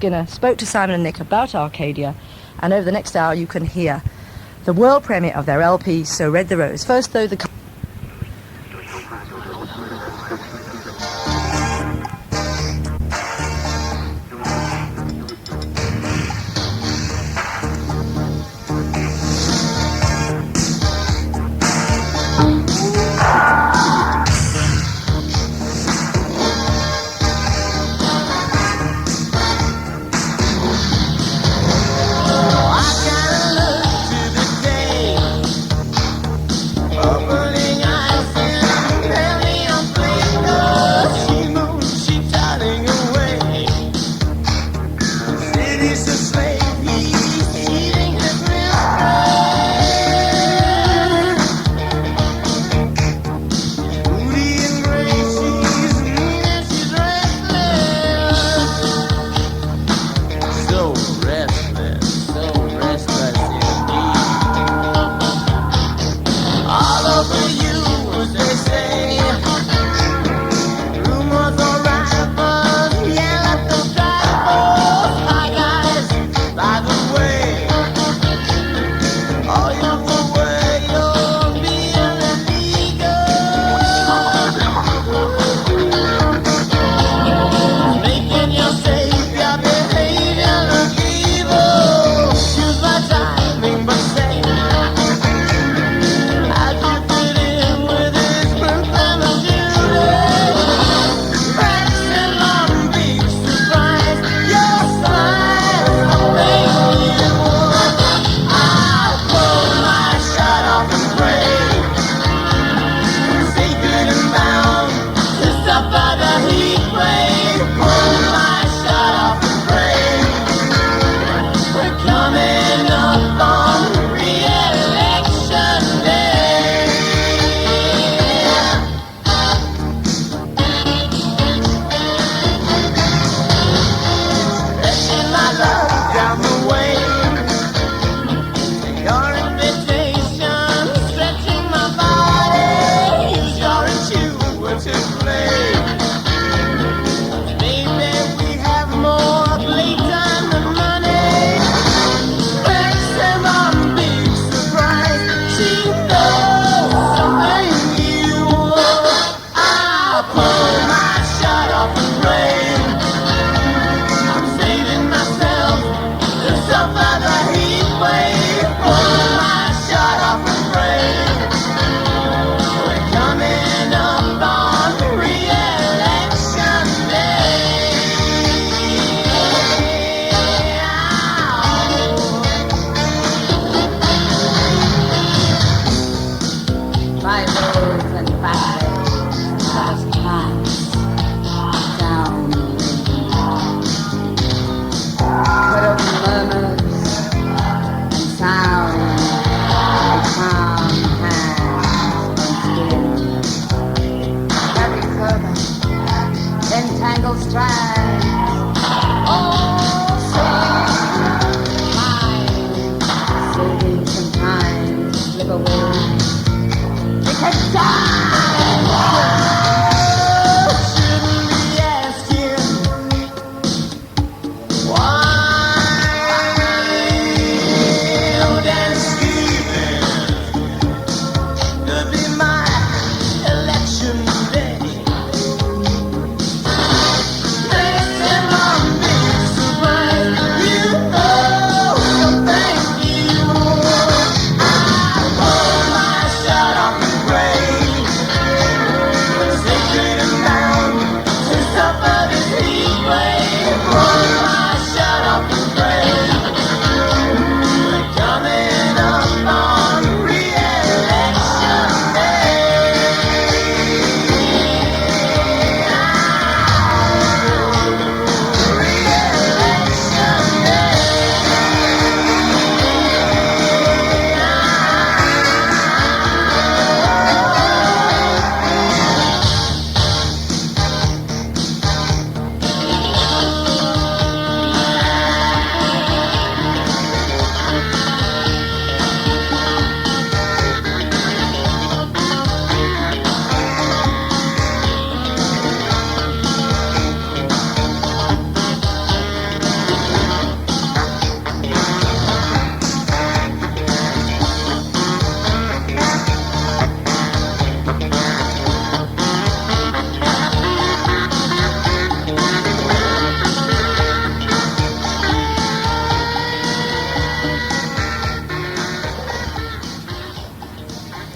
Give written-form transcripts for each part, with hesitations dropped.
Skinner spoke to Simon and Nick about Arcadia, and over the next hour you can hear the world premiere of their LP, So Red the Rose. First, though, the... Open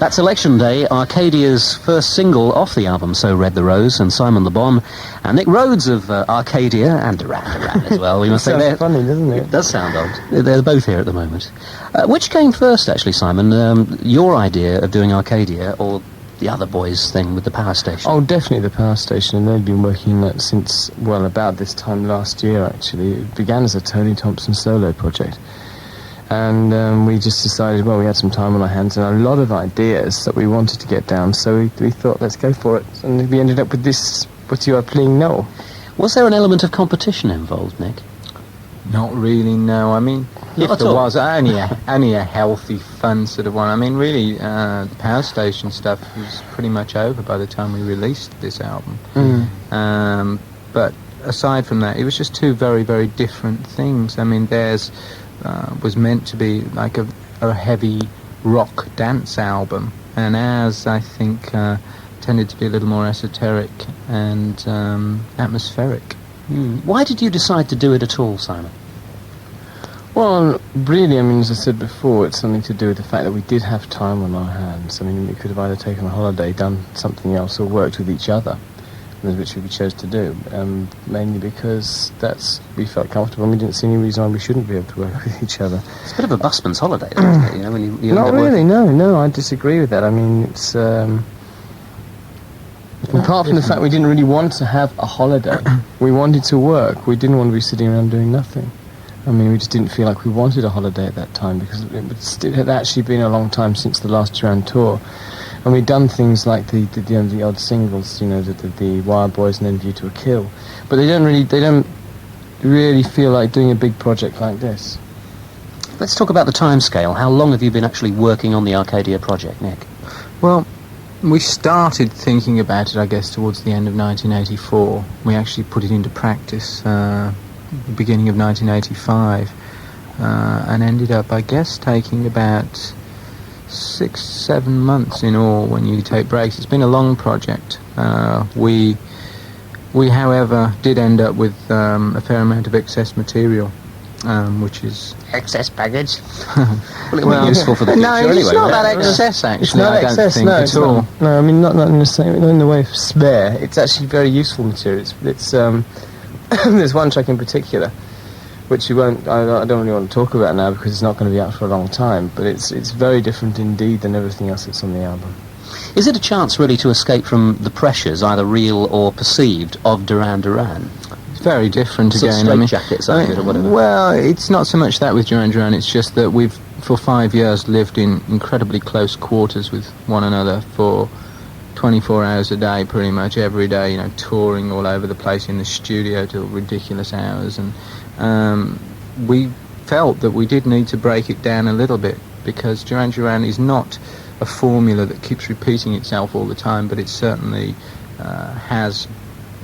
That's Election Day, Arcadia's first single off the album, So Read the Rose, and Simon Le Bon and Nick Rhodes of Arcadia, and Duran as well. We must say sounds funny, doesn't it? It does sound odd. They're both here at the moment. Which came first, actually, Simon? Your idea of doing Arcadia, or the other boys' thing with the power station? Oh, definitely the power station, and they've been working on that since, well, about this time last year, actually. It began as a Tony Thompson solo project. And we just decided, well, we had some time on our hands and a lot of ideas that we wanted to get down, so we thought, let's go for it. And we ended up with this, what you are playing now. Was there an element of competition involved, Nick? Not really, no. I mean, Not if at there all. was, only a healthy, fun sort of one. I mean, really, the power station stuff was pretty much over by the time we released this album. But aside from that, it was just two very, very different things. I mean, theirs was meant to be like a heavy rock dance album, and ours, I think, tended to be a little more esoteric and atmospheric. Why did you decide to do it at all, Simon? Well, really, I mean, as I said before, it's something to do with the fact that we did have time on our hands. I mean, we could have either taken a holiday, done something else, or worked with each other, which we chose to do, mainly because we felt comfortable and we didn't see any reason why we shouldn't be able to work with each other. It's a bit of a busman's holiday, isn't it? You know, when you Not end up really, working. no, I disagree with that. I mean, it's... apart from the fact we didn't really want to have a holiday, we wanted to work. We didn't want to be sitting around doing nothing. I mean, we just didn't feel like we wanted a holiday at that time, because it had actually been a long time since the last Duran tour. And we'd done things like the odd singles, you know, the Wild Boys and then View to a Kill. But they don't really feel like doing a big project like this. Let's talk about the timescale. How long have you been actually working on the Arcadia project, Nick? Well, we started thinking about it, I guess, towards the end of 1984. We actually put it into practice beginning of 1985, and ended up, I guess, taking about 6-7 months in all when you take breaks. It's been a long project. We however, did end up with a fair amount of excess material, which is... Excess baggage? Well, it would be useful for the future no, anyway. it's not right? that excess, actually, It's not I don't excess, think, no, at it's all. not. No, I mean, not in the same, not in the way of spare. It's actually very useful material. It's there's one track in particular, which I don't really want to talk about now because it's not going to be out for a long time, but it's very different indeed than everything else that's on the album. Is it a chance, really, to escape from the pressures, either real or perceived, of Duran Duran? It's very different Sort of again. straitjackets, I think, or whatever. Well, it's not so much that with Duran Duran, it's just that we've, for 5 years, lived in incredibly close quarters with one another for 24 hours a day, pretty much every day, you know, touring all over the place in the studio till ridiculous hours, and we felt that we did need to break it down a little bit, because Duran Duran is not a formula that keeps repeating itself all the time, but it certainly has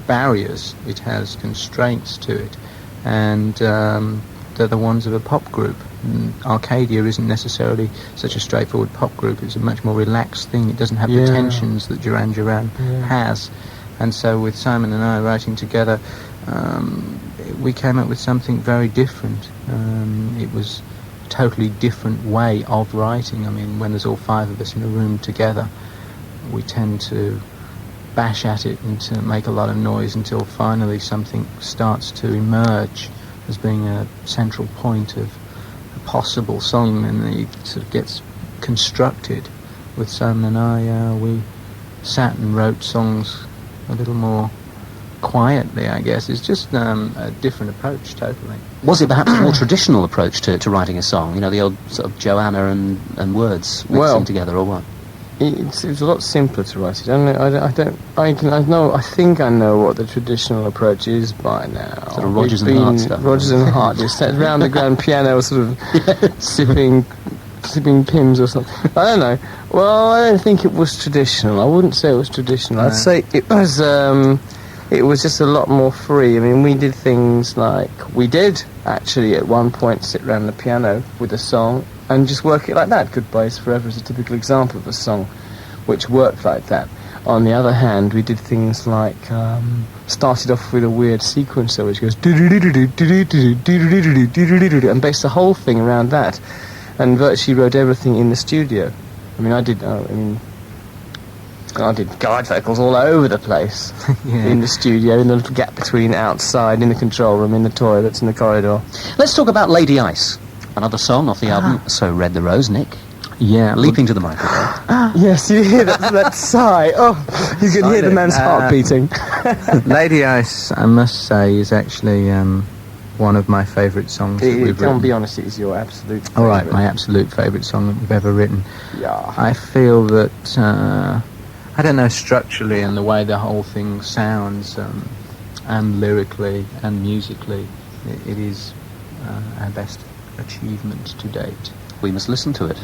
barriers, it has constraints to it, and they're the ones of a pop group. Arcadia isn't necessarily such a straightforward pop group. It's a much more relaxed thing. It doesn't have the tensions that Duran Duran has. And so with Simon and I writing together, we came up with something very different. It was a totally different way of writing. I mean, when there's all 5 of us in a room together, we tend to bash at it and to make a lot of noise until finally something starts to emerge as being a central point of possible song, and it sort of gets constructed. With Simon and I, we sat and wrote songs a little more quietly, I guess. It's just a different approach, totally. Was it perhaps a more traditional approach to writing a song? You know, the old sort of Joanna and words mixing together, or what? It's a lot simpler to write it. I think I know what the traditional approach is by now. Sort of Rodgers and Hart stuff. Rodgers and Hart, just sat around the grand piano, sort of sipping Pimm's or something. I don't know. Well, I don't think it was traditional. I wouldn't say it was traditional. I'd say it was. It was just a lot more free. I mean, we did things like we did actually at one point sit around the piano with a song and just work it like that. Goodbye is Forever is a typical example of a song which worked like that. On the other hand, we did things like started off with a weird sequencer which goes and based the whole thing around that, and virtually wrote everything in the studio. I mean, I did guide vocals all over the place. Yeah. In the studio, in the little gap between outside, in the control room, in the toilets, in the corridor. Let's talk about Lady Ice, another song off the album So Red the Rose. Nick, Yeah, leaping to the microphone. Yes, you hear that sigh. Oh, you can hear the man's heart beating. Lady Ice, I must say, is actually one of my favourite songs that we've Come on, written. be honest, it is your absolute All right, favourite. my absolute favourite song that we've ever written. Yeah. I feel that, I don't know, structurally and the way the whole thing sounds, and lyrically and musically, it is our best achievement to date. We must listen to it.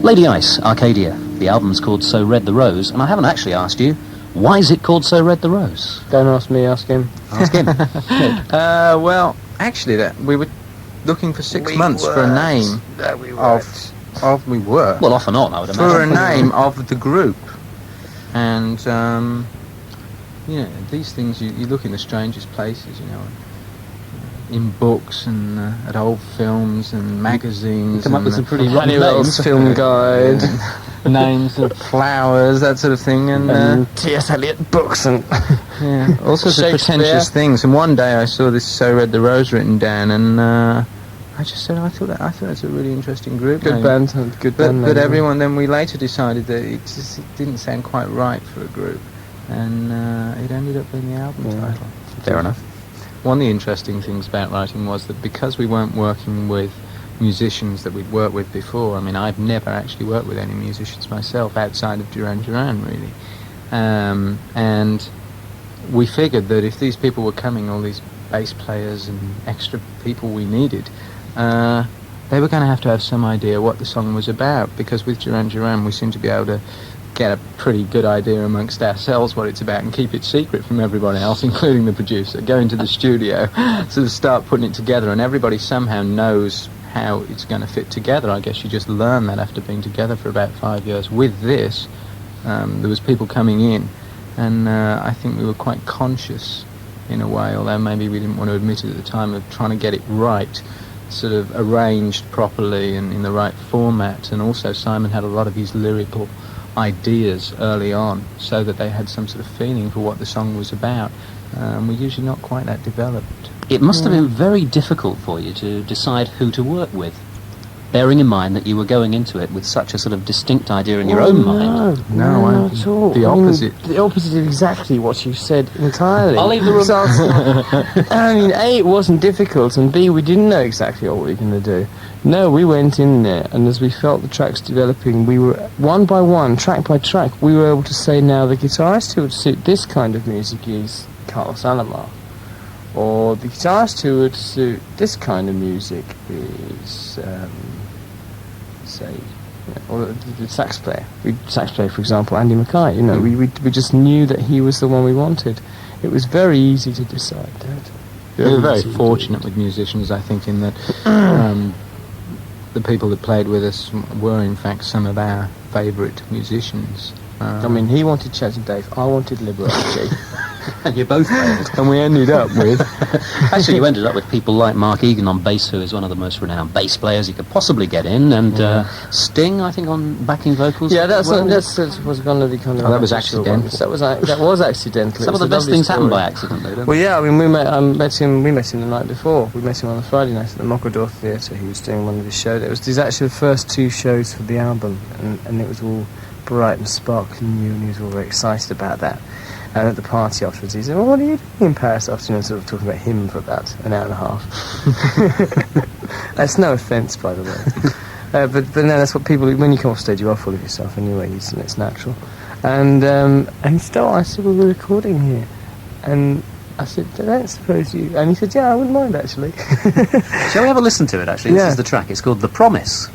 Lady Ice, Arcadia. The album's called So Red the Rose, and I haven't actually asked you, why is it called So Red the Rose? Don't ask me, ask him. Ask him. Well, actually, that we were looking for 6 months for a name we were Well, off and on, I would imagine. for a name of the group, and these things you look in the strangest places, in books and at old films and magazines. Come up with some pretty rotten Honeywell's names. film guide. Names of flowers, that sort of thing, and T.S. Eliot books and all sorts of Shakespeare. pretentious things. And one day I saw this "So Red the Rose" written down, and I just said I thought that's a really interesting group good name. band, But name. everyone, then we later decided that it didn't sound quite right for a group, and it ended up being the album title. Fair enough. One of the interesting things about writing was that because we weren't working with musicians that we'd worked with before, I mean, I've never actually worked with any musicians myself outside of Duran Duran, really. And we figured that if these people were coming, all these bass players and extra people we needed, they were going to have some idea what the song was about, because with Duran Duran we seem to be able to get a pretty good idea amongst ourselves what it's about and keep it secret from everyone else, including the producer. Go into the studio, sort of start putting it together, and everybody somehow knows how it's going to fit together. I guess you just learn that after being together for about 5 years. With this, there was people coming in, and I think we were quite conscious in a way, although maybe we didn't want to admit it at the time, of trying to get it right, sort of arranged properly and in the right format. And also Simon had a lot of his lyrical ideas early on, so that they had some sort of feeling for what the song was about. We're usually not quite that developed. It must have been very difficult for you to decide who to work with, bearing in mind that you were going into it with such a sort of distinct idea in your own mind. No, not at all. The opposite. The opposite of exactly what you said entirely. I'll leave the room. I mean, A, it wasn't difficult, and B, we didn't know exactly what we were going to do. No, we went in there, and as we felt the tracks developing, we were, one by one, track by track, we were able to say, now the guitarist who would suit this kind of music is Carlos Alomar. Or the guitarist who would suit this kind of music is, or the sax player. Sax player, for example, Andy Mackay. We just knew that he was the one we wanted. It was very easy to decide that. We were very fortunate with musicians, I think, in that the people that played with us were, in fact, some of our favourite musicians. I mean, he wanted Chad and Dave, I wanted Liberace. And you both failed. And we ended up with... Actually, you ended up with people like Mark Egan on bass, who is one of the most renowned bass players you could possibly get in, and Sting, I think, on backing vocals. Yeah, that was one of the kind of... Oh, that was accidental accidental. ones. That was accidental. Some of the best things happen by accident, though, don't they? Well, yeah, I mean, we met him the night before. We met him on a Friday night at the Mockador Theatre. He was doing one of his shows. It was actually the first 2 shows for the album, and it was all bright and sparkling new, and he was all very excited about that. And at the party afterwards, he said, well, what are you doing in Paris afternoon? Sort of talking about him for about an hour and a half. That's no offence, by the way. But no, that's what people, when you come off stage, you are full of yourself anyway, it's natural. And he said, I said, well, we're recording here. And I said, I don't suppose you... And he said, yeah, I wouldn't mind, actually. Shall we have a listen to it, actually? Yeah. This is the track. It's called The Promise.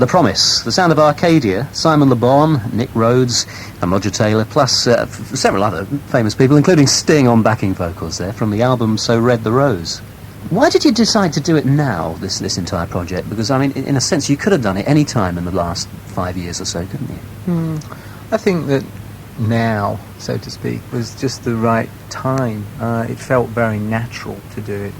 The Promise, the sound of Arcadia, Simon Le Bon, Nick Rhodes and Roger Taylor, plus several other famous people, including Sting on backing vocals there, from the album So Red the Rose. Why did you decide to do it now, this entire project? Because, I mean, in a sense, you could have done it any time in the last 5 years or so, couldn't you? I think that now, so to speak, was just the right time. It felt very natural to do it.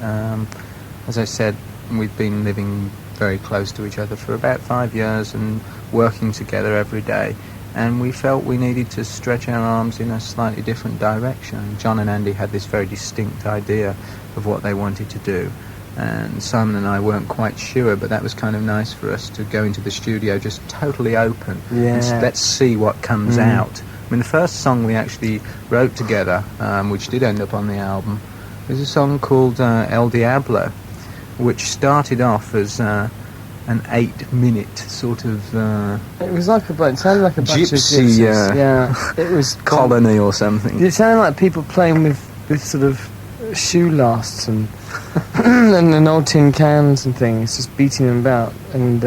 As I said, we've been living very close to each other for about 5 years and working together every day, and we felt we needed to stretch our arms in a slightly different direction. John and Andy had this very distinct idea of what they wanted to do, and Simon and I weren't quite sure, but that was kind of nice for us to go into the studio just totally open and let's see what comes out. I mean, the first song we actually wrote together, which did end up on the album, was a song called El Diablo, which started off as an 8-minute sort of It was like it sounded like a bunch of gypsy, gypsies. It was colony or something. It sounded like people playing with sort of shoe lasts and and old tin cans and things, just beating them about, and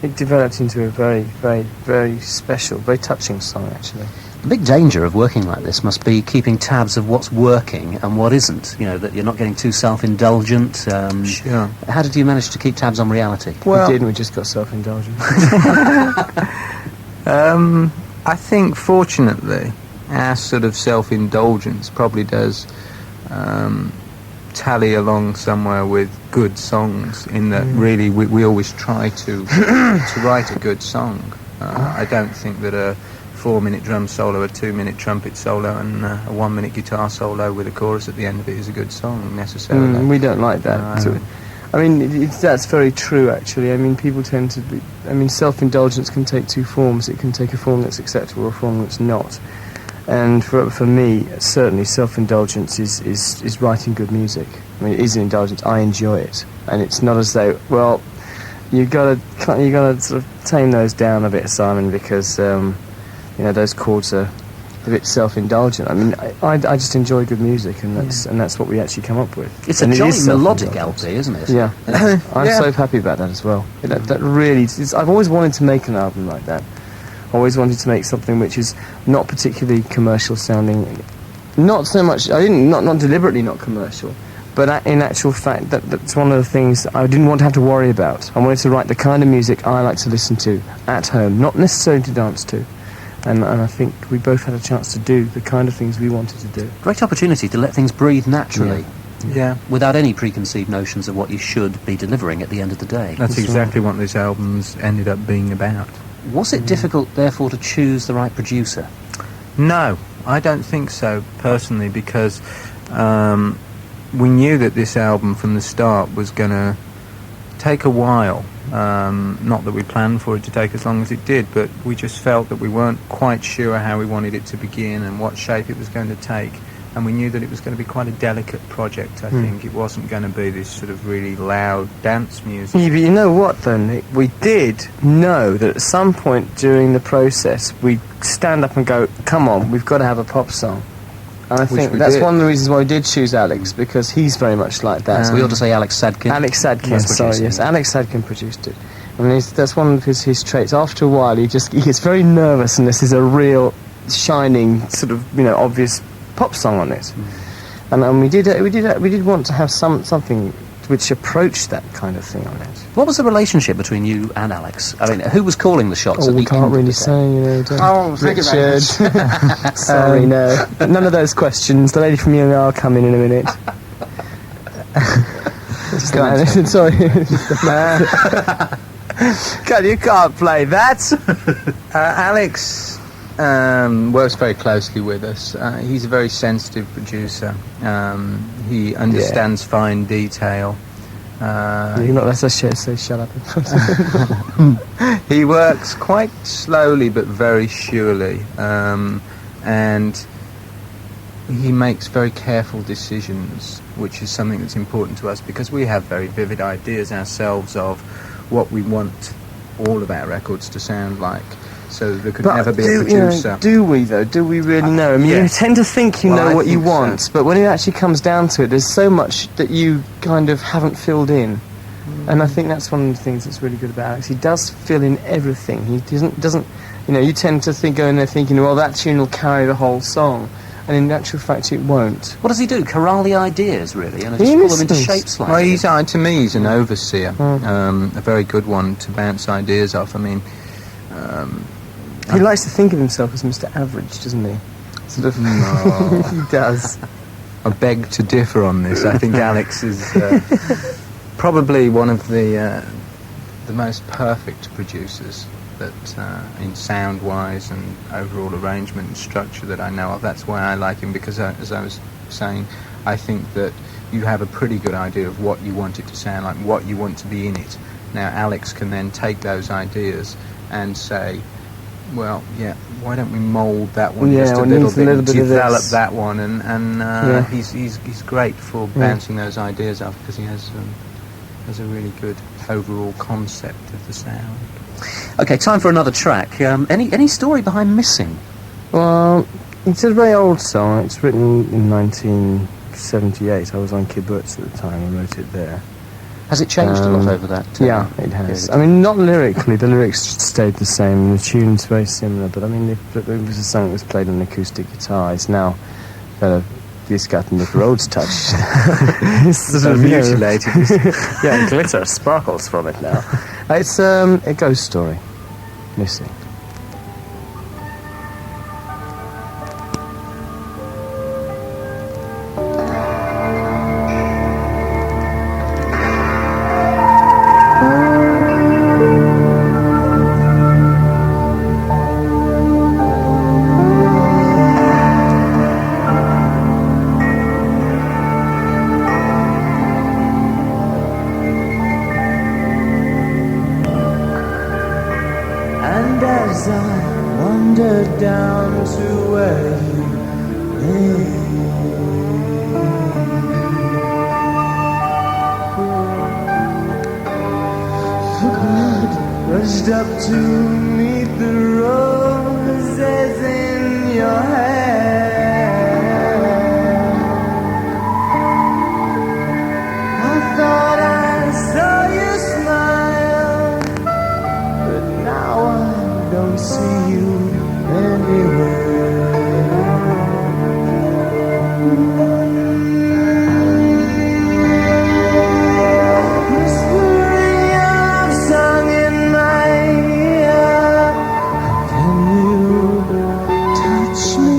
it developed into a very, very, very special, very touching song, actually. The big danger of working like this must be keeping tabs of what's working and what isn't, you know, that you're not getting too self-indulgent. Sure. How did you manage to keep tabs on reality? Well, we did, we just got self-indulgent. I think, fortunately, our sort of self-indulgence probably does tally along somewhere with good songs, in that really we always try to write a good song. I don't think that a 4-minute drum solo, a 2-minute trumpet solo and a 1-minute guitar solo with a chorus at the end of it is a good song necessarily. We don't like that. I mean, that's very true, actually. I mean, people tend to be... I mean, self-indulgence can take two forms. It can take a form that's acceptable or a form that's not. And for me, certainly, self-indulgence is writing good music. I mean, it is an indulgence. I enjoy it. And it's not as though, well, you gotta sort of tame those down a bit, Simon, because... you know, those chords are a bit self-indulgent. I mean, I just enjoy good music, and that's what we actually come up with. It's a jolly melodic LP, isn't it? Yeah. I'm so happy about that as well. That really... I've always wanted to make an album like that. I always wanted to make something which is not particularly commercial sounding. Not so much... Not deliberately not commercial, but in actual fact, that's one of the things that I didn't want to have to worry about. I wanted to write the kind of music I like to listen to at home, not necessarily to dance to. And I think we both had a chance to do the kind of things we wanted to do. Great opportunity to let things breathe naturally. Yeah. Without any preconceived notions of what you should be delivering at the end of the day. That's exactly what this album's ended up being about. Was it difficult, therefore, to choose the right producer? No, I don't think so, personally, because we knew that this album from the start was going to take a while. Not that we planned for it to take as long as it did, but we just felt that we weren't quite sure how we wanted it to begin and what shape it was going to take. And we knew that it was going to be quite a delicate project, I think. It wasn't going to be this sort of really loud dance music. Yeah, but you know what, though, Nick? We did know that at some point during the process, we'd stand up and go, come on, we've got to have a pop song. And I think that's one of the reasons why we did choose Alex, because he's very much like that. So we ought to say Alex Sadkin. Alex Sadkin, sorry, yes. Alex Sadkin produced it. I mean, that's one of his traits. After a while, he gets very nervous unless there's a real shining, sort of, you know, obvious pop song on it. And we did want to have something which approached that kind of thing on it. What was the relationship between you and Alex? I mean, who was calling the shots? We can't really say, you know. Thank you very much. Sorry, no. None of those questions. The lady from UNR will come in a minute. Sorry. God, you can't play that. Alex works very closely with us. He's a very sensitive producer. He understands fine detail. You're not let us say shut up. He works quite slowly but very surely, and he makes very careful decisions, which is something that's important to us because we have very vivid ideas ourselves of what we want all of our records to sound like. So there could never be a producer. You know, do we, though? Do we really know? I mean, you tend to think you know what you want, but when it actually comes down to it, there's so much that you kind of haven't filled in. And I think that's one of the things that's really good about Alex. He does fill in everything. He doesn't, you know, you tend to go in there thinking, well, that tune will carry the whole song. And in actual fact, it won't. What does he do? Corral the ideas, really, and just pull them into shape slightly? Well, to me, he's an overseer, a very good one to bounce ideas off. I mean, he likes to think of himself as Mr. Average, doesn't he? Sort of. No. He does. I beg to differ on this. I think Alex is probably one of the most perfect producers that, in sound-wise and overall arrangement and structure that I know of. That's why I like him, because as I was saying, I think that you have a pretty good idea of what you want it to sound like, what you want to be in it. Now, Alex can then take those ideas and say, well, yeah, why don't we mould that one just a little bit, and develop that one, and he's great for bouncing those ideas off, because he has a really good overall concept of the sound. Okay, time for another track. Any story behind Missing? Well, it's a very old song. It's written in 1978. I was on kibbutz at the time. I wrote it there. Has it changed a lot over that? Yeah, it has. I mean, not lyrically. The lyrics stayed the same. The tune's very similar. But I mean, it was a song that was played on an acoustic guitar. It's now it's got Nick Rhodes touch. It's sort of mutilated. Yeah, glitter sparkles from it now. It's a ghost story. Missing. As I wandered down to where you lay, the blood rushed up to meet the roses in your hair. I thought I saw you smile, but now I don't see you anywhere. Whispering your song in my ear, how can you touch me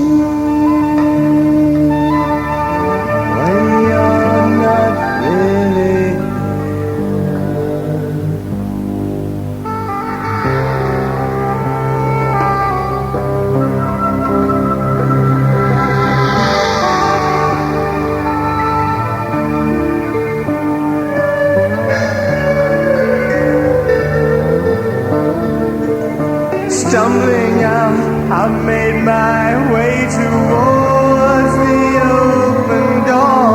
when you're not really here? Stumbling out, I made my way towards the open door.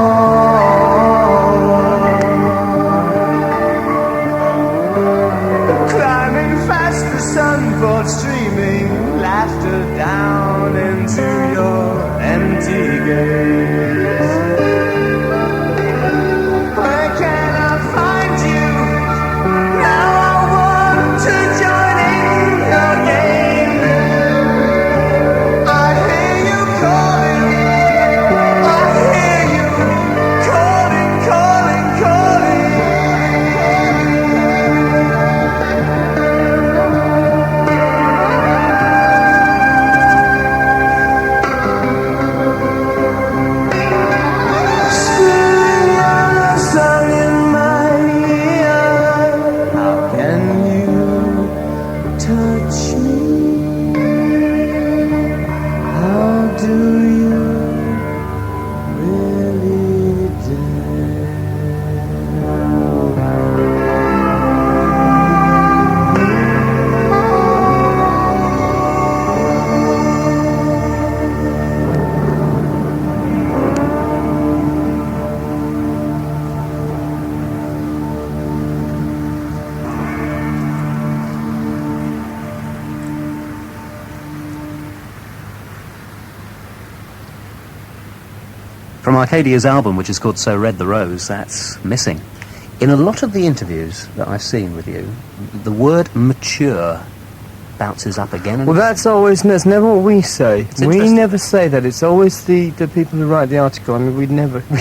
Climbing fast, the sun poured streaming laughter down into your empty gaze. Where can I find you? Now I want to join in your game. I hear you calling. I hear you calling, calling, calling. Spilling your song in my ear. How can you touch me? How do you really dare? From Arcadia's album, which is called So Red the Rose, that's Missing. In a lot of the interviews that I've seen with you, the word mature bounces up again. And Well, that's never what we say. It's We interesting. never say that. It's always the people who write the article. I mean, we'd never be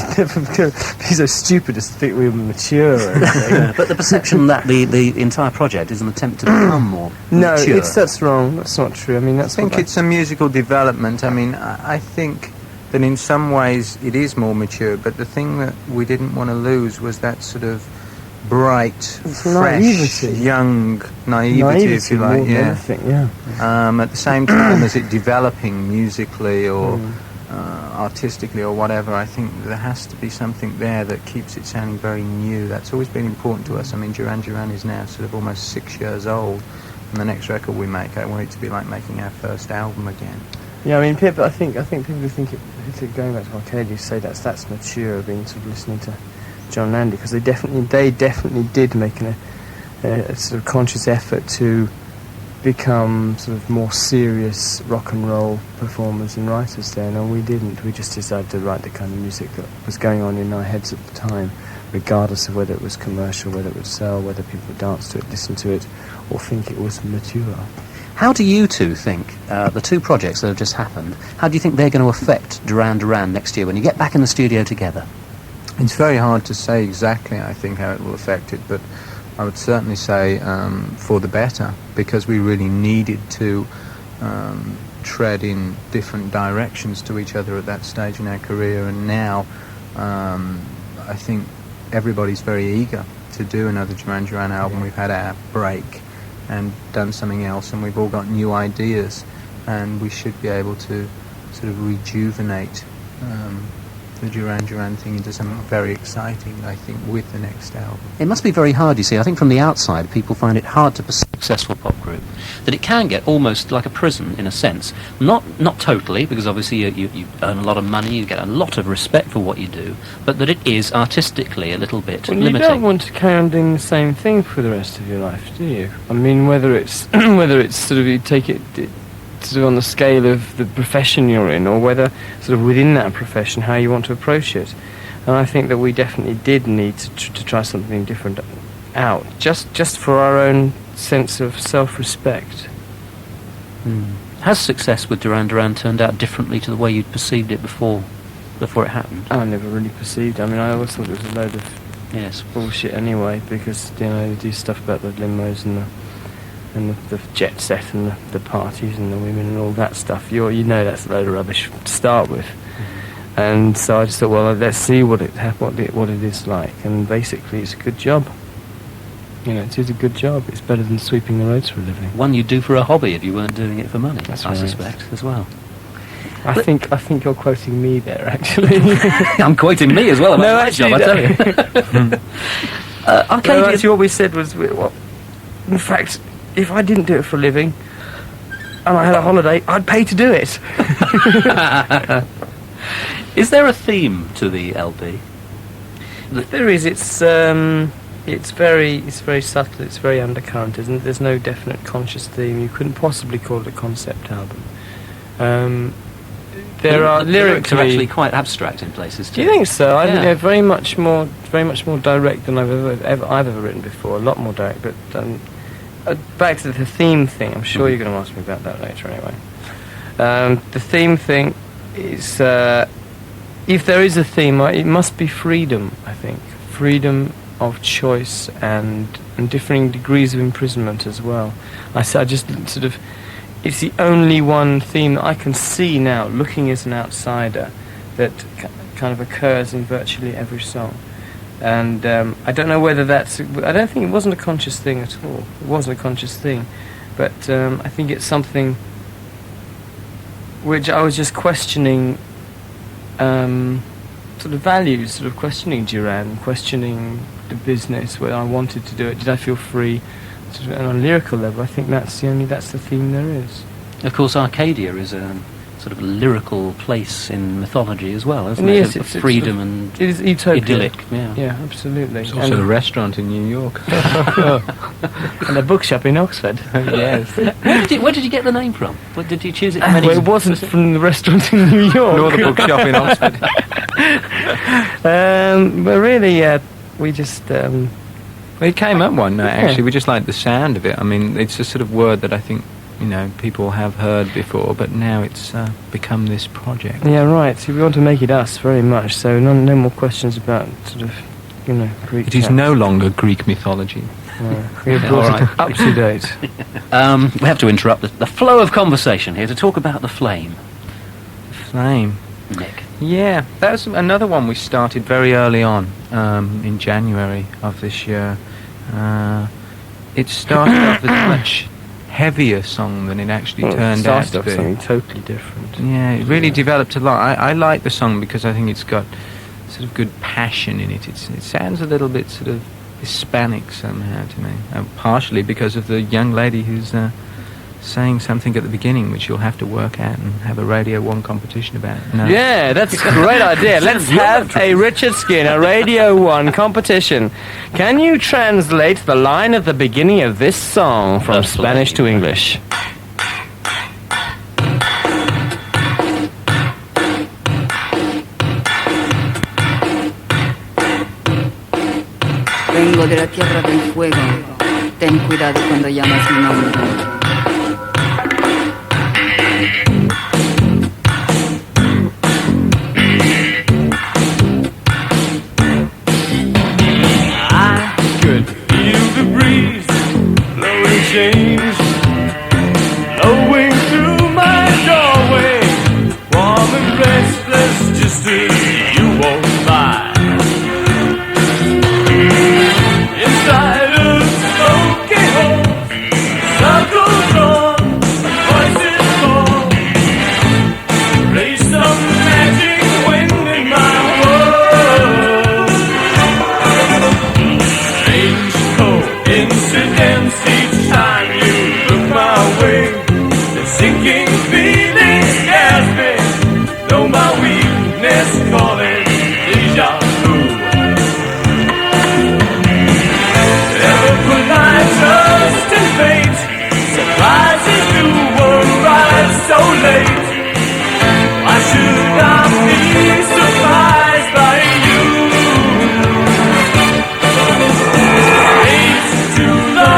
so stupid as to think we were mature or anything. but the perception that the entire project is an attempt to become more No, mature. that's wrong. That's not true. I mean, that's I think what it's a musical development. I mean, I think that in some ways it is more mature, but the thing that we didn't want to lose was that sort of bright, It's fresh, naivety. young naivety, if you more like. than Yeah. anything, yeah. At the same time as it developing musically or artistically or whatever, I think there has to be something there that keeps it sounding very new. That's always been important to us. I mean, Duran Duran is now sort of almost 6 years old, and the next record we make, I want it to be like making our first album again. Yeah, I mean, I think people who think going back to Arcadia say that's mature, being sort of listening to John and Andy, because they definitely did make a sort of conscious effort to become sort of more serious rock and roll performers and writers then, and we didn't. We just decided to write the kind of music that was going on in our heads at the time, regardless of whether it was commercial, whether it would sell, whether people would dance to it, listen to it, or think it was mature. How do you two think, the two projects that have just happened, how do you think they're going to affect Duran Duran next year when you get back in the studio together? It's very hard to say exactly, I think, how it will affect it, but I would certainly say for the better, because we really needed to tread in different directions to each other at that stage in our career, and now I think everybody's very eager to do another Duran Duran album. We've had our break and done something else, and we've all got new ideas, and we should be able to sort of rejuvenate the Duran Duran thing into something very exciting, I think, with the next album. It must be very hard, you see. I think from the outside, people find it hard to perceive a successful pop group. That it can get almost like a prison, in a sense. Not totally, because obviously you earn a lot of money, you get a lot of respect for what you do, but that it is artistically a little bit Well, limiting. you don't want to carry on doing the same thing for the rest of your life, do you? I mean, whether it's whether it's sort of you take it sort of on the scale of the profession you're in, or whether sort of within that profession how you want to approach it. And I think that we definitely did need to try something different out, just for our own sense of self-respect. Has success with Duran Duran turned out differently to the way you'd perceived it before it happened? I never really perceived. I mean, I always thought it was a load of Yes. bullshit anyway, because they do stuff about the limos and the jet set and the parties and the women and all that stuff. You know that's a load of rubbish to start with. And so I just thought, well, let's see what it is like. And basically, it's a good job. It is a good job. It's better than sweeping the roads for a living. One you'd do for a hobby if you weren't doing it for money, That's I right. suspect, as well. I think you're quoting me there, actually. I'm quoting me as well about No, my job, I tell you. No, Arcadia, actually, what we said was, in fact, if I didn't do it for a living and I had a holiday, I'd pay to do it. is there a theme to the LP? There is. It's very subtle. It's very undercurrent, isn't it? There's no definite conscious theme. You couldn't possibly call it a concept album. There are the lyrics are lyrically. actually quite abstract in places too. Do you think so? I think Yeah. they're very much more direct than I've ever written before. A lot more direct. But back to the theme thing. I'm sure you're going to ask me about that later, anyway. The theme thing is, if there is a theme, it must be freedom. I think freedom of choice and differing degrees of imprisonment as well. I just sort of. It's the only one theme that I can see now, looking as an outsider, that kind of occurs in virtually every song. And I don't know whether that's... I don't think it wasn't a conscious thing at all. It wasn't a conscious thing. But I think it's something which I was just questioning, sort of values, sort of questioning Duran, questioning the business, whether I wanted to do it, did I feel free? And on a lyrical level, I think that's the theme there is. Of course, Arcadia is a sort of a lyrical place in mythology as well, isn't And it? yes, Of it's freedom sort and It is utopia. idyllic. Yeah. Yeah, absolutely. It's also a restaurant in New York. And a bookshop in Oxford. Yes. Where did you get the name from? Did you choose it from Well, it wasn't from the restaurant in New York. Nor the bookshop in Oxford. But really, we just Well, it came up one night, actually. We just liked the sound of it. I mean, it's a sort of word that I think, people have heard before, but now it's become this project. yeah, right. See, we want to make it us very much. So no more questions about sort of Greek. It is cats. no longer Greek mythology. We've brought it up to date. We have to interrupt the flow of conversation here to talk about the flame. Flame. Nick. Yeah, that's another one we started very early on, in January of this year. It started off as a much heavier song than it actually turned out to be. Something totally different. Yeah, it really developed a lot. I like the song because I think it's got sort of good passion in it. It sounds a little bit sort of Hispanic somehow to me, partially because of the young lady who's saying something at the beginning, which you'll have to work out and have a Radio 1 competition about. No. Yeah, that's a great idea. Let's have a Richard Skinner Radio 1 competition. Can you translate the line at the beginning of this song from Spanish to English? Vengo de la tierra del fuego. Ten cuidado cuando llamas mi nombre. Change blowing through my doorway, warm and restless just as you walk by. Inside a smoky hole, circles on, voices call. Play some magic wind in my world. Strange coincidence each time you look my way. The sinking feeling scares me, though my weakness call it deja vu. Never put my trust in fate. Surprises do arrive so late. Why should I be surprised by you? Straight to the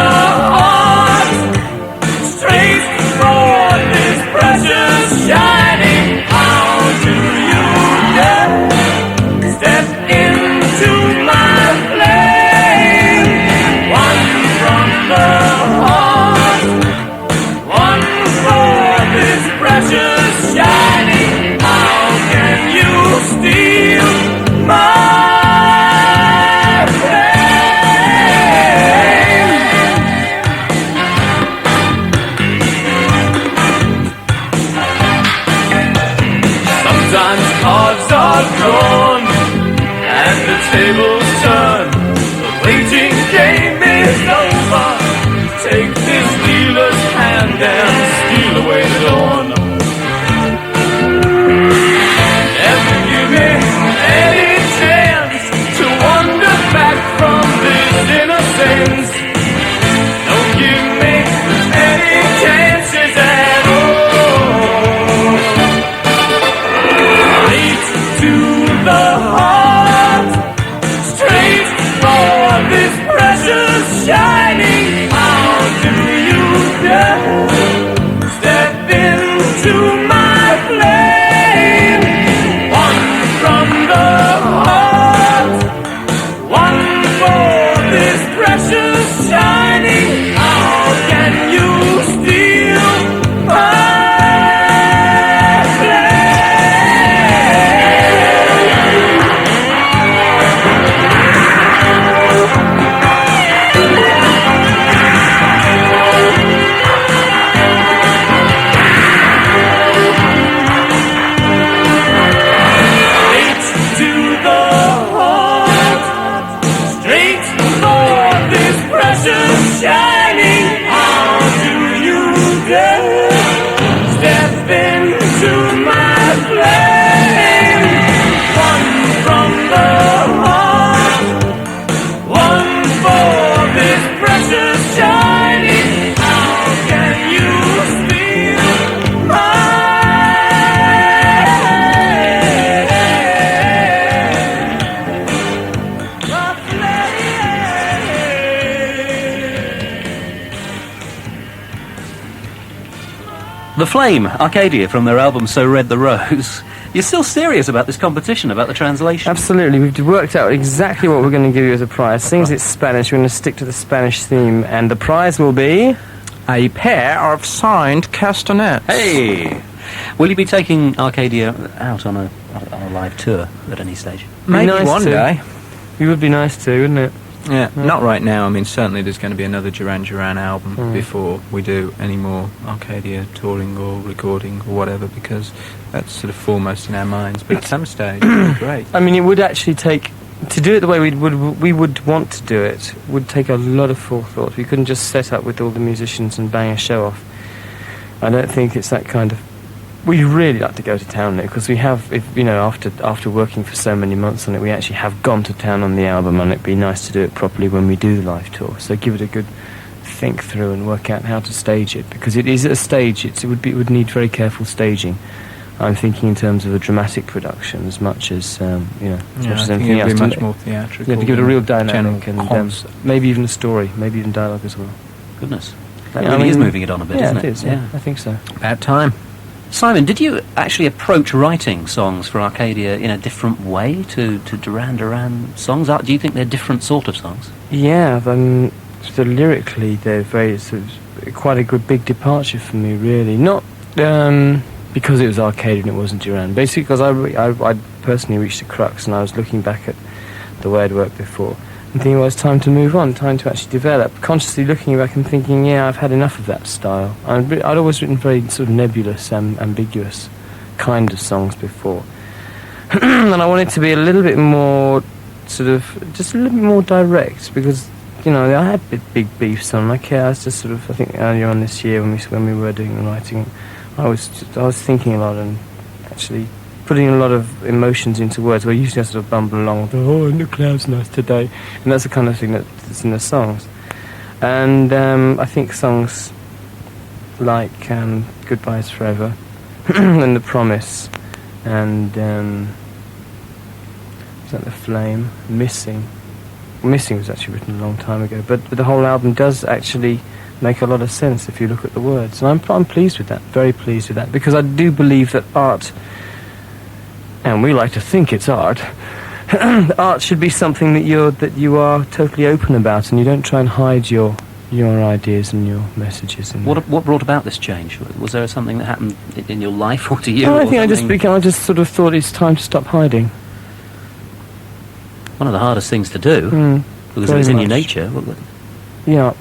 heart, straight for this precious shining. How do you dare step into my flame? One from the heart, one for this precious shining. How can you steal my flame? Sometimes cards are drawn and the tables turn. The waiting game is over. Take this dealer's hand and steal away the dawn. Never give me any chance to wander back from this innocence. Don't give me any chances at all. Straight to the heart, straight for this precious shining. How do you dare The Flame, Arcadia, from their album So Red the Rose. You're still serious about this competition, about the translation? Absolutely. We've worked out exactly what we're going to give you as a prize. Seeing as it's Spanish, we're going to stick to the Spanish theme, and the prize will be A pair of signed castanets. Hey! Will you be taking Arcadia out on a live tour at any stage? Maybe nice one to. day. It would be nice to, wouldn't it? Yeah, not right now. I mean, certainly there's going to be another Duran Duran album before we do any more Arcadia touring or recording or whatever, because that's sort of foremost in our minds. But at some stage, it would be great. I mean, it would actually take... To do it the way we would want to do it would take a lot of forethought. We couldn't just set up with all the musicians and bang a show off. I don't think it's that kind of... We'd really like to go to town now, because we have, after working for so many months on it, we actually have gone to town on the album, and it'd be nice to do it properly when we do the live tour. So give it a good think through and work out how to stage it, because it is a stage. It would need very careful staging. I'm thinking in terms of a dramatic production as much as as much as anything else. It'd be much more theatrical. Yeah, to give it a real dynamic and concert. maybe even a story, maybe even dialogue as well. Goodness. That really is moving it on a bit, isn't it? It is, yeah, I think so. About time. Simon, did you actually approach writing songs for Arcadia in a different way to Duran Duran songs? Do you think they're different sort of songs? Yeah, so lyrically they're very sort of quite a good big departure for me, really. Not because it was Arcadia and it wasn't Duran. Basically, because I personally reached a crux, and I was looking back at the way I'd worked before and thinking, well, it's time to move on, time to actually develop. Consciously looking back and thinking, yeah, I've had enough of that style. I'd always written very sort of nebulous, ambiguous kind of songs before. And I wanted to be a little bit more just a little bit more direct, because, I had big beefs on. I was just I think earlier on this year when we were doing the writing, I was thinking a lot and actually putting a lot of emotions into words, where usually I sort of bumble along, the cloud's nice today, and that's the kind of thing that's in the songs. And I think songs like Goodbye's Forever and The Promise and is that The Flame, Missing was actually written a long time ago, but the whole album does actually make a lot of sense if you look at the words, and I'm pleased with that, very pleased with that, because I do believe that art, and we like to think it's art, art should be something that you are totally open about, and you don't try and hide your ideas and your messages. What brought about this change? Was there something that happened in your life or to you? I think I just sort of thought it's time to stop hiding. One of the hardest things to do, because it's in your nature. Yeah,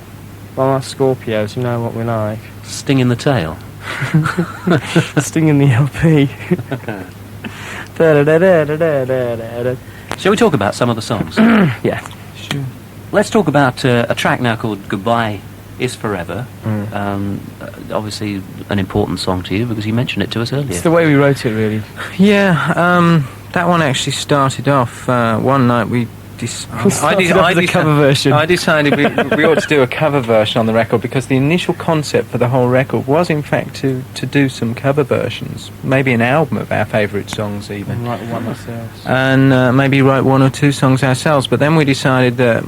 well, us Scorpios, you know what we like. Sting in the tail. Sting in the LP. Shall we talk about some of the songs? Yeah. Sure. Let's talk about a track now called Goodbye is Forever. Obviously an important song to you, because you mentioned it to us earlier. It's the way we wrote it, really. Yeah, that one actually started off one night the cover version. I decided we ought to do a cover version on the record, because the initial concept for the whole record was in fact to do some cover versions, maybe an album of our favourite songs even. And write one ourselves. And maybe write one or two songs ourselves, but then we decided that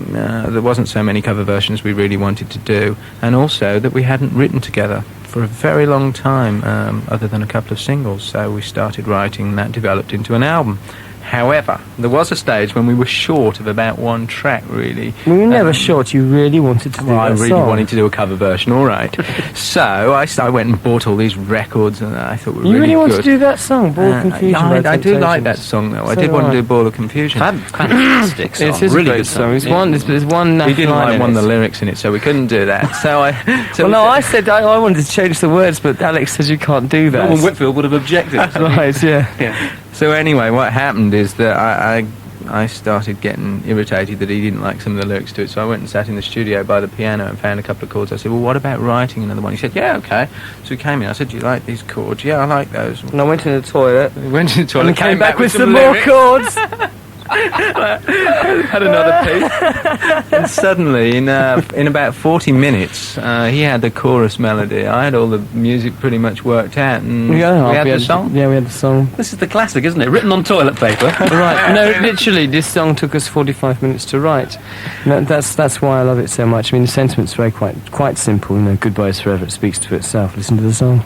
there wasn't so many cover versions we really wanted to do, and also that we hadn't written together for a very long time, other than a couple of singles, so we started writing, and that developed into an album. However, there was a stage when we were short of about one track, really. We were never short. You really wanted to do I that really song. wanted to do a cover version, all right. So I went and bought all these records, and I thought were really good. You really want to do that song, Ball of Confusion? I do like that song, though. I did want to do Ball of Confusion. Fantastic song. It's a really great good song. There's one we didn't like one of the lyrics in it, so we couldn't do that. I said I wanted to change the words, but Alex says you can't do that. Norman Whitfield would have objected. Right, yeah. So anyway, what happened is that I started getting irritated that he didn't like some of the lyrics to it, so I went and sat in the studio by the piano and found a couple of chords. I said, well, what about writing another one? He said, yeah, okay. So he came in, I said, do you like these chords? Yeah, I like those. And I went to the toilet. We went to the toilet And came back with some some more lyrics. chords. Had another piece. And suddenly, in about 40 minutes, he had the chorus melody. I had all the music pretty much worked out, and we had the song. Yeah, we had the song. This is the classic, isn't it? Written on toilet paper. Right. No, literally, this song took us 45 minutes to write. And that's why I love it so much. I mean, the sentiment's very quite simple. Goodbye is forever. It speaks to itself. Listen to the song.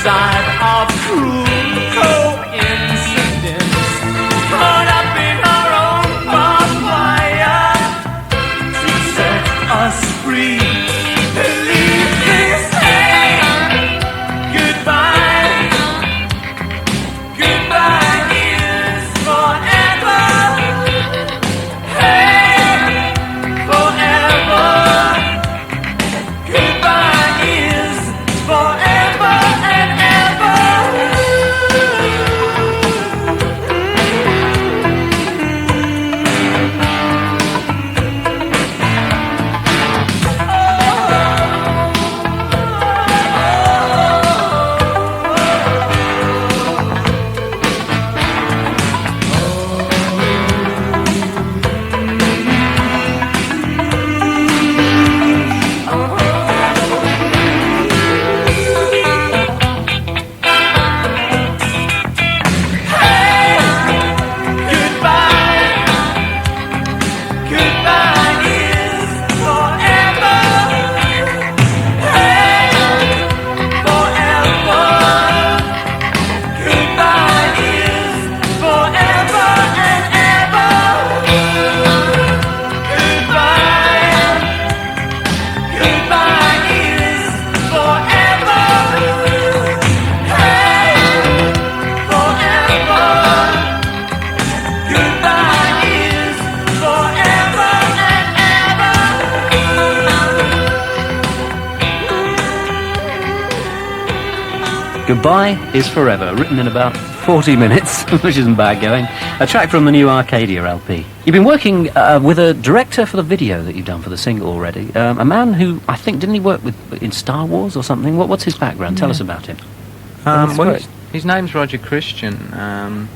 side of cruel coincidence, caught up in our own fire to set us free. Believe this, hey, goodbye. Goodbye is forever. Hey, forever. Goodbye is forever and ever. Goodbye is Forever, written in about 40 minutes, which isn't bad going. A track from the new Arcadia LP. You've been working with a director for the video that you've done for the single already. A man who, I think, didn't he work in Star Wars or something? What's his background? Tell us about him. His name's Roger Christian.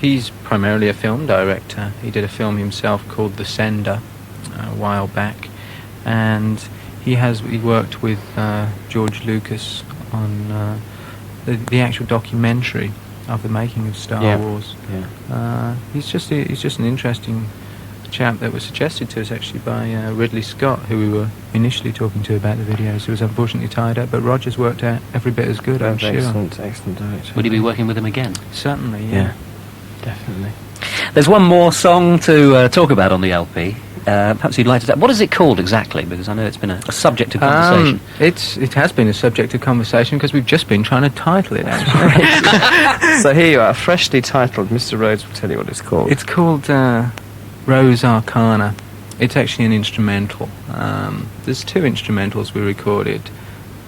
He's primarily a film director. He did a film himself called The Sender a while back. And he worked with George Lucas on the actual documentary of the making of Star Wars. Yeah. He's just an interesting chap that was suggested to us actually by Ridley Scott, who we were initially talking to about the videos, who was unfortunately tied up, but Roger's worked out every bit as good, I'm sure. Excellent director. Would you be working with him again? Certainly, yeah. Definitely. There's one more song to talk about on the LP. Perhaps you'd like to... What is it called exactly? Because I know it's been a subject of conversation. It has been a subject of conversation because we've just been trying to title it, actually. So here you are, freshly titled. Mr. Rhodes will tell you what it's called. It's called Rose Arcana. It's actually an instrumental. There's two instrumentals we recorded.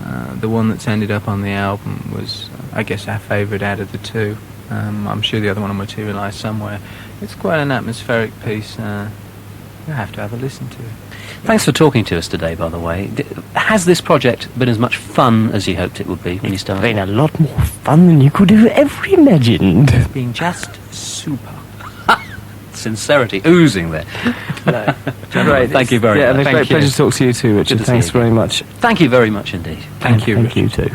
The one that's ended up on the album was, I guess, our favourite out of the two. I'm sure the other one will materialise somewhere. It's quite an atmospheric piece. You'll have to have a listen to it. Thanks for talking to us today, by the way. Has this project been as much fun as you hoped it would be when you started? It's been a lot more fun than you could have ever imagined. It's been just super. Sincerity oozing there. No. Great. Thank you very much. Yeah, and a great pleasure to talk to you too, Richard. Thanks very much. Thank you very much indeed. Thank you. Thank you too.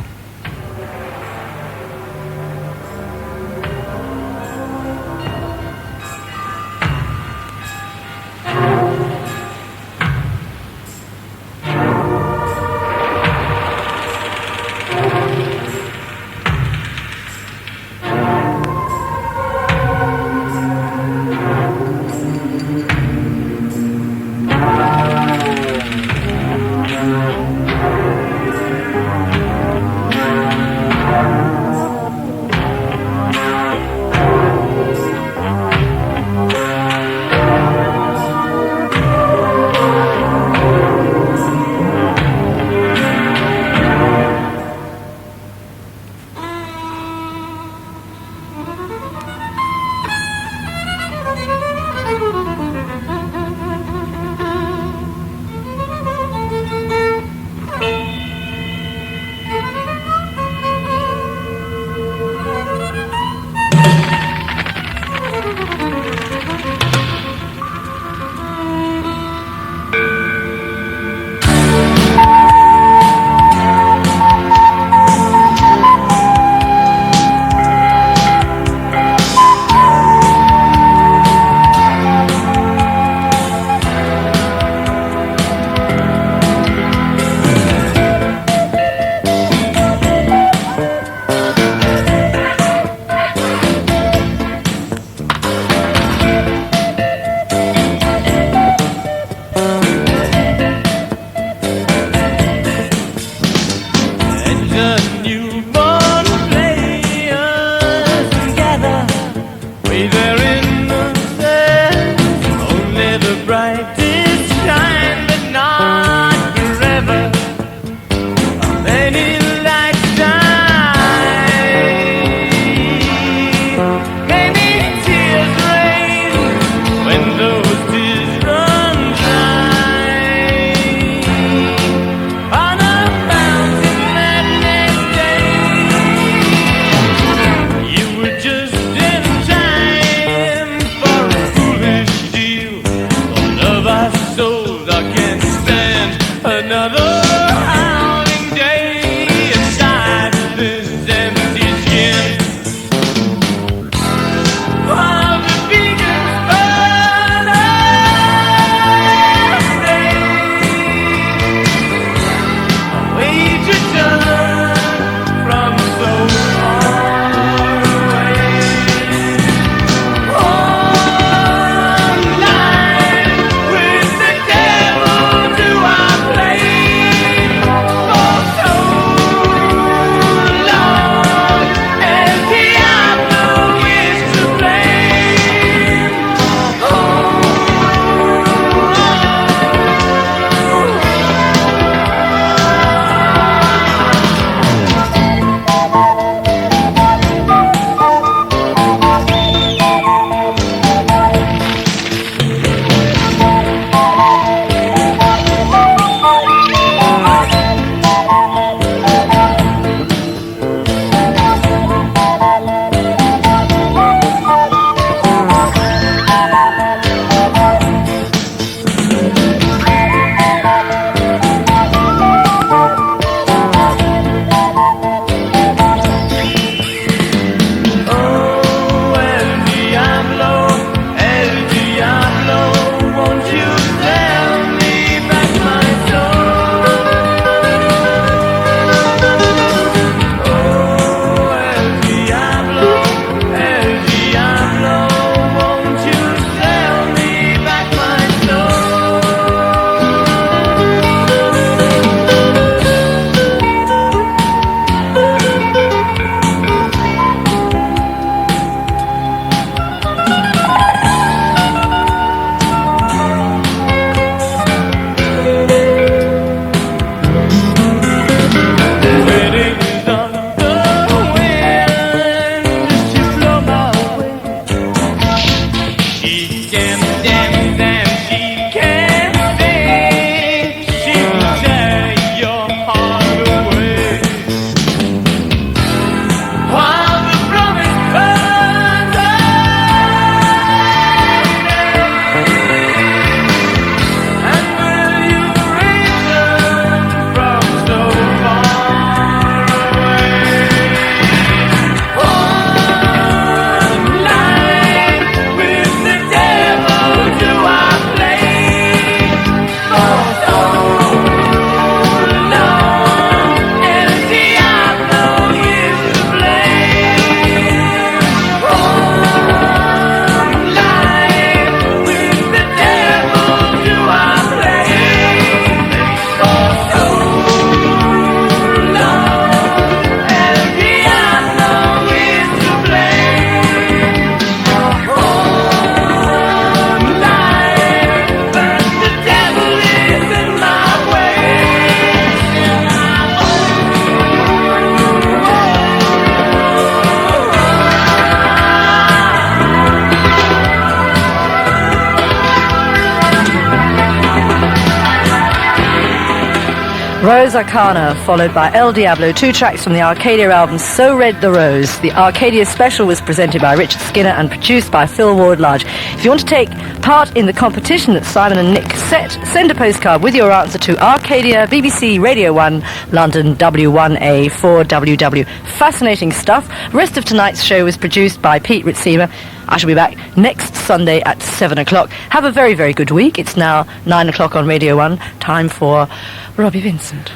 Rose Arcana, followed by El Diablo, 2 tracks from the Arcadia album So Red the Rose. The Arcadia special was presented by Richard Skinner and produced by Phil Ward-Large. If you want to take part in the competition that Simon and Nick set, send a postcard with your answer to Arcadia, BBC Radio 1, London W1A 4WW. Fascinating stuff. The rest of tonight's show was produced by Pete Ritzema. I shall be back next Sunday at 7 o'clock. Have a very, very good week. It's now 9 o'clock on Radio 1. Time for Robbie Vincent.